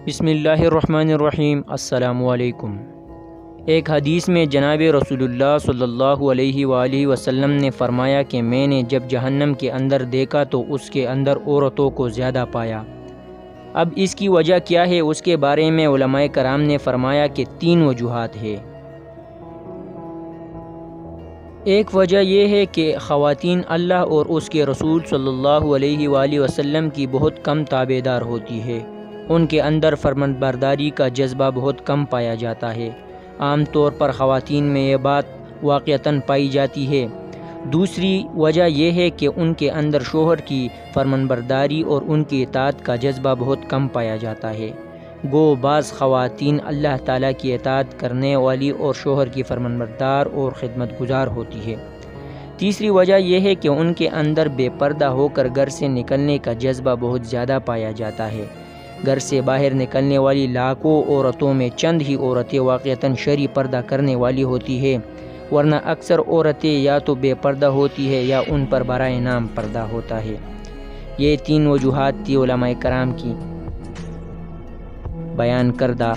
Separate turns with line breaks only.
بسم اللہ الرحمن الرحیم۔ السلام علیکم۔ ایک حدیث میں جناب رسول اللہ صلی اللہ علیہ وآلہ وسلم نے فرمایا کہ میں نے جب جہنم کے اندر دیکھا تو اس کے اندر عورتوں کو زیادہ پایا۔ اب اس کی وجہ کیا ہے، اس کے بارے میں علماء کرام نے فرمایا کہ 3 وجوہات ہے۔ ایک وجہ یہ ہے کہ خواتین اللہ اور اس کے رسول صلی اللہ علیہ وآلہ وسلم کی بہت کم تابعدار ہوتی ہے، ان کے اندر فرمانبرداری کا جذبہ بہت کم پایا جاتا ہے۔ عام طور پر خواتین میں یہ بات واقعتاً پائی جاتی ہے۔ دوسری وجہ یہ ہے کہ ان کے اندر شوہر کی فرمانبرداری اور ان کی اطاعت کا جذبہ بہت کم پایا جاتا ہے۔ گو بعض خواتین اللہ تعالیٰ کی اطاعت کرنے والی اور شوہر کی فرمانبردار اور خدمت گزار ہوتی ہے۔ تیسری وجہ یہ ہے کہ ان کے اندر بے پردہ ہو کر گھر سے نکلنے کا جذبہ بہت زیادہ پایا جاتا ہے۔ گھر سے باہر نکلنے والی لاکھوں عورتوں میں چند ہی عورتیں واقعتاً شرعی پردہ کرنے والی ہوتی ہے، ورنہ اکثر عورتیں یا تو بے پردہ ہوتی ہے یا ان پر برائے نام پردہ ہوتا ہے۔ یہ 3 وجوہات تھی علماء کرام کی بیان کردہ۔